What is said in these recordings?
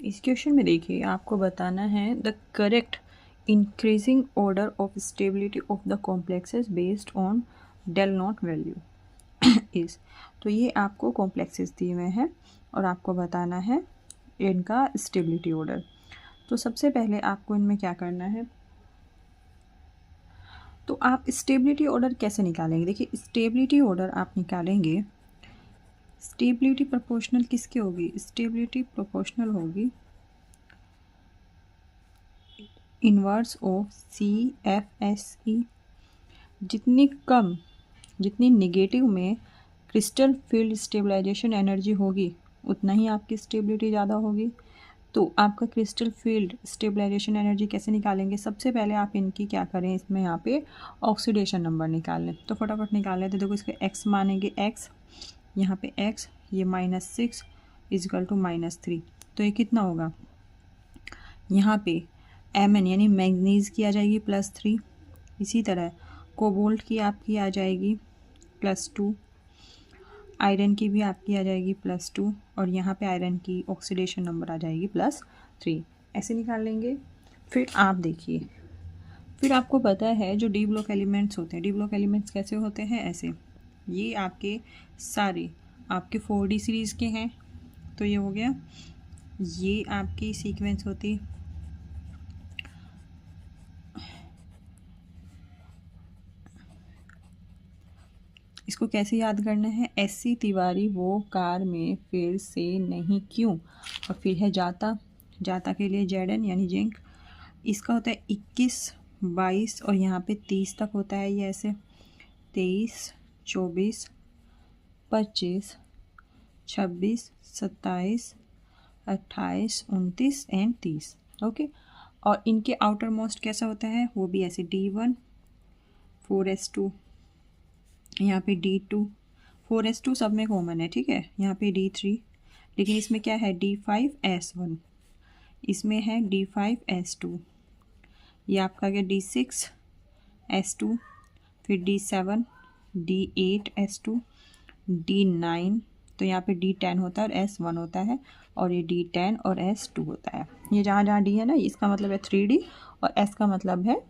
इस क्वेश्चन में देखिए आपको बताना है the correct increasing order of stability of the complexes based on del naught value is. तो ये आपको कॉम्प्लेक्सेस दिए हुए हैं और आपको बताना है इनका स्टेबिलिटी ऑर्डर। तो सबसे पहले आपको इनमें क्या करना है, तो आप स्टेबिलिटी ऑर्डर कैसे निकालेंगे। देखिए स्टेबिलिटी ऑर्डर आप निकालेंगे, स्टेबिलिटी प्रोपोर्शनल किसकी होगी, स्टेबिलिटी प्रोपोर्शनल होगी इन्वर्स ऑफ CFSE। जितनी निगेटिव में क्रिस्टल फील्ड स्टेबलाइजेशन एनर्जी होगी उतना ही आपकी स्टेबिलिटी ज़्यादा होगी। तो आपका क्रिस्टल फील्ड स्टेबलाइजेशन एनर्जी कैसे निकालेंगे, सबसे पहले आप इनकी क्या करें, इसमें यहाँ पे ऑक्सीडेशन नंबर निकाल लें। तो फटाफट निकाल लें। तो देखो इसके x मानेंगे, x यहाँ पे x, ये -6 इजकल टू -3। तो ये कितना होगा, यहाँ पे Mn यानी मैंगनीज की आ जाएगी +3। इसी तरह कोबाल्ट की आपकी आ जाएगी +2, आयरन की भी आपकी आ जाएगी +2 और यहाँ पे आयरन की ऑक्सीडेशन नंबर आ जाएगी +3। ऐसे निकाल लेंगे। फिर आप देखिए, फिर आपको पता है जो डी ब्लॉक एलिमेंट्स होते हैं, डी ब्लॉक एलिमेंट्स कैसे होते हैं, ऐसे। ये आपके सारे आपके 4D सीरीज़ के हैं। तो ये हो गया, ये आपकी सीक्वेंस होती, इसको कैसे याद करना है, SC तिवारी वो कार में फिर से नहीं क्यों, और फिर है जाता, जाता के लिए ZN यानी जिंक। इसका होता है 21, 22 और यहाँ पे 30 तक होता है ये ऐसे, 23, 24, 25, 26, 27, 28, 29 एंड 30। ओके। और इनके आउटर मोस्ट कैसा होता है, वो भी ऐसे D1, 4s2, यहाँ पे D2, 4s2 सब में कॉमन है, ठीक है। यहाँ पे D3, लेकिन इसमें क्या है D5s1, इसमें है D5s2, ये आपका क्या D6s2, फिर D7, D8s2, D9, तो यहाँ पे D10 होता है और S1 होता है, और ये D10 और S2 होता है। ये जहाँ जहाँ D है ना, इसका मतलब है 3D और S का मतलब है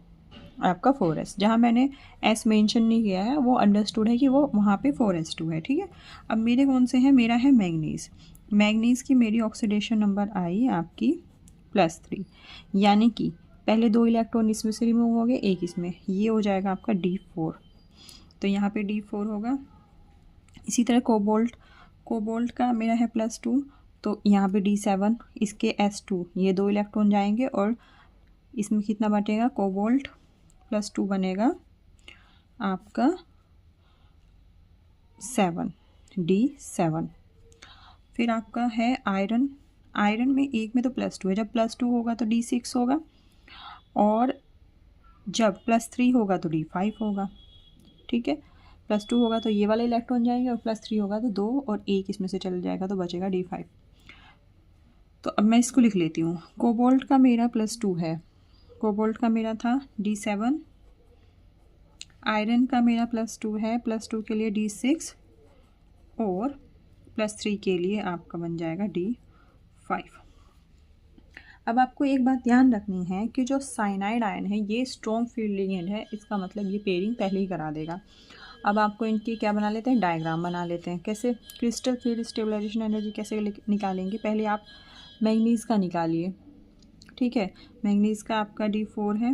आपका 4s। जहाँ मैंने S मेंशन नहीं किया है वो अंडरस्टूड है कि वो वहाँ पे 4s2 है, ठीक है। अब मेरे कौन से हैं, मेरा है मैंगनीज। मैंगनीज की मेरी ऑक्सीडेशन नंबर आई आपकी +3, यानी कि पहले 2 इलेक्ट्रॉन इसमें से रिमूव हो गए, एक इसमें, ये हो जाएगा आपका D4। तो यहाँ पे D4 होगा। इसी तरह कोबाल्ट, कोबाल्ट का मेरा है +2, तो यहाँ पे D7, इसके S2, ये 2 इलेक्ट्रॉन जाएंगे और इसमें कितना बटेगा, कोबाल्ट +2 बनेगा आपका 7, D7। फिर आपका है आयरन, आयरन में एक में तो +2 है, जब +2 होगा तो D6 होगा, और जब +3 होगा तो D5 होगा, ठीक है। +2 होगा तो ये वाले इलेक्ट्रॉन जाएंगे और +3 होगा तो 2 और 1 इसमें से चल जाएगा तो बचेगा D5। तो अब मैं इसको लिख लेती हूँ। कोबाल्ट का मेरा +2 है, कोबाल्ट का मेरा था D7, आयरन का मेरा +2 है, +2 के लिए D6 और +3 के लिए आपका बन जाएगा D5। अब आपको एक बात ध्यान रखनी है कि जो साइनाइड आयन है ये स्ट्रॉन्ग फील्ड लिगेंड है, इसका मतलब ये पेयरिंग पहले ही करा देगा। अब आपको इनकी क्या बना लेते हैं, डायग्राम बना लेते हैं। कैसे, क्रिस्टल फील्ड स्टेबलाइजेशन एनर्जी कैसे निकालेंगे, पहले आप मैंगनीज़ का निकालिए, ठीक है। मैंगनीज़ का आपका D4 है,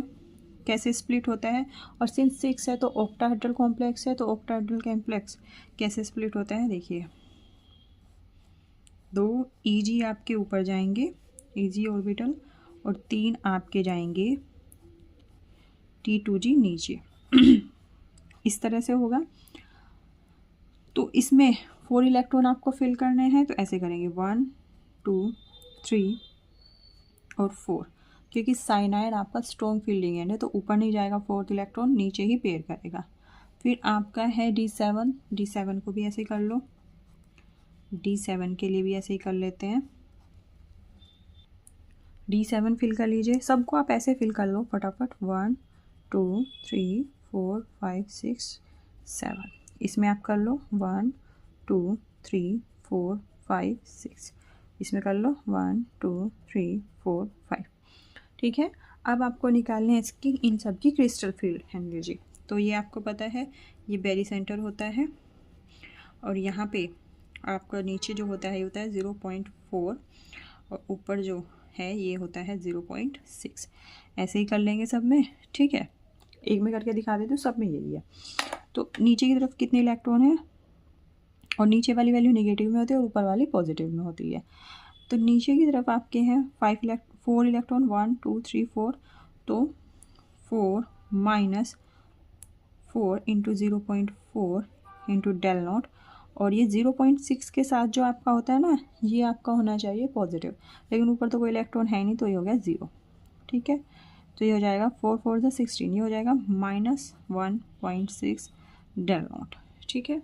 कैसे स्प्लिट होता है, और सिंस 6 है तो ऑक्टाहेड्रल कॉम्प्लेक्स है, तो ऑक्टाहेड्रल कॉम्प्लेक्स कैसे स्प्लिट होता है, देखिए 2 Eg आपके ऊपर जाएंगे, Eg ऑर्बिटल, और 3 आपके जाएंगे T2G नीचे इस तरह से होगा। तो इसमें 4 इलेक्ट्रॉन आपको फिल करने हैं, तो ऐसे करेंगे 1, 2, 3 और 4, क्योंकि साइनाइड आपका स्ट्रॉन्ग फील्ड लिगेंड है तो ऊपर नहीं जाएगा 4th इलेक्ट्रॉन, नीचे ही पेयर करेगा। फिर आपका है D7, D7 को भी ऐसे कर लो, D7 के लिए भी ऐसे ही कर लेते हैं। D7 फिल कर लीजिए, सबको आप ऐसे फिल कर लो फटाफट, 1, 2, 3, 4, 5, 6, 7, इसमें आप कर लो 1, 2, 3, 4, 5, 6। इसमें कर लो 1 2 3 4 5। ठीक है, अब आपको निकालने हैं इसकी इन सब की क्रिस्टल फील्ड एनर्जी। तो ये आपको पता है ये बेरी सेंटर होता है और यहाँ पे आपका नीचे जो होता है ये होता है 0.4 और ऊपर जो है ये होता है 0.6। ऐसे ही कर लेंगे सब में। ठीक है, एक में करके दिखा देते, तो सब में यही है। तो नीचे की तरफ कितने इलेक्ट्रॉन हैं, और नीचे वाली वैल्यू नेगेटिव में होती है और ऊपर वाली पॉजिटिव में होती है। तो नीचे की तरफ आपके हैं 4 इलेक्ट्रॉन 1 2 3 4। तो 4 माइनस 4 इंटू 0.4 इंटू डेल नॉट, और ये 0.6 के साथ जो आपका होता है ना, ये आपका होना चाहिए पॉजिटिव, लेकिन ऊपर तो कोई इलेक्ट्रॉन है नहीं, तो ये हो गया 0। ठीक है, तो ये हो जाएगा 4 4 ज़ा 16, ये हो जाएगा -1.6 डेल नॉट। ठीक है,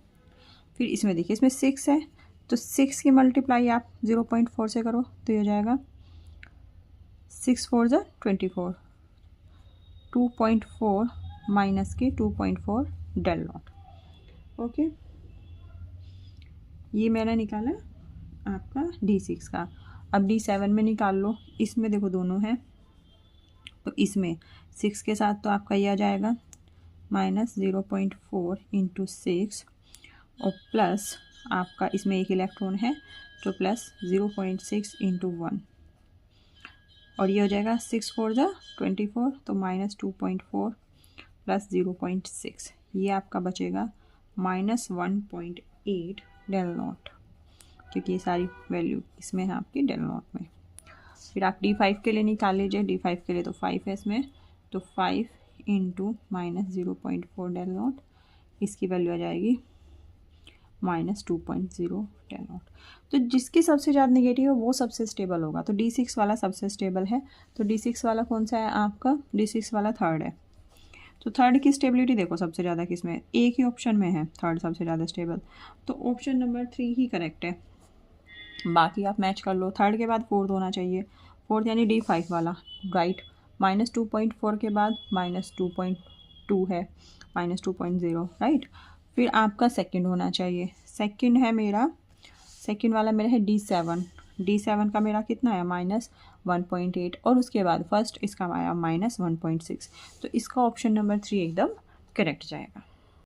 फिर इसमें देखिए इसमें 6 है, तो 6 की मल्टीप्लाई आप 0.4 से करो, तो ये हो जाएगा 6 4 ज़ा 24, 2.4 माइनस के 2.4 डेल नॉट। ओके, ये मैंने निकाला आपका D6 का। अब D7 में निकाल लो। इसमें देखो दोनों हैं, तो इसमें 6 के साथ तो आपका ये आ जाएगा -0.4 इंटू 6 और प्लस आपका इसमें एक इलेक्ट्रॉन है तो प्लस 0.6 इंटू 1, और ये हो जाएगा 6 4 ज़ा 24, तो -2.4 प्लस 0.6, ये आपका बचेगा -1.8 डेल नॉट, क्योंकि ये सारी वैल्यू इसमें है आपकी डेल नॉट में। फिर आप D5 के लिए निकाल लीजिए। D5 के लिए तो 5 है इसमें, तो 5 इंटू -0.4 डेल नॉट, इसकी वैल्यू आ जाएगी -2.0 डेल नॉट। तो जिसकी सबसे ज़्यादा नेगेटिव है वो सबसे स्टेबल होगा। तो D6 वाला सबसे स्टेबल है। तो D6 वाला कौन सा है आपका? D6 वाला थर्ड है। तो थर्ड की स्टेबिलिटी देखो सबसे ज़्यादा किस में, एक ही ऑप्शन में है थर्ड सबसे ज़्यादा स्टेबल, तो ऑप्शन नंबर 3 ही करेक्ट है। बाकी आप मैच कर लो। थर्ड के बाद फोर्थ होना चाहिए, फोर्थ यानी D5 वाला, राइट। -2.4 के बाद -2.2 है, -2.0, राइट। फिर आपका सेकंड होना चाहिए। सेकंड है मेरा, सेकंड वाला मेरा है D7। D7 का मेरा कितना है -1.8, और उसके बाद फर्स्ट इसका आया -1.6। तो इसका ऑप्शन नंबर 3 एकदम करेक्ट जाएगा।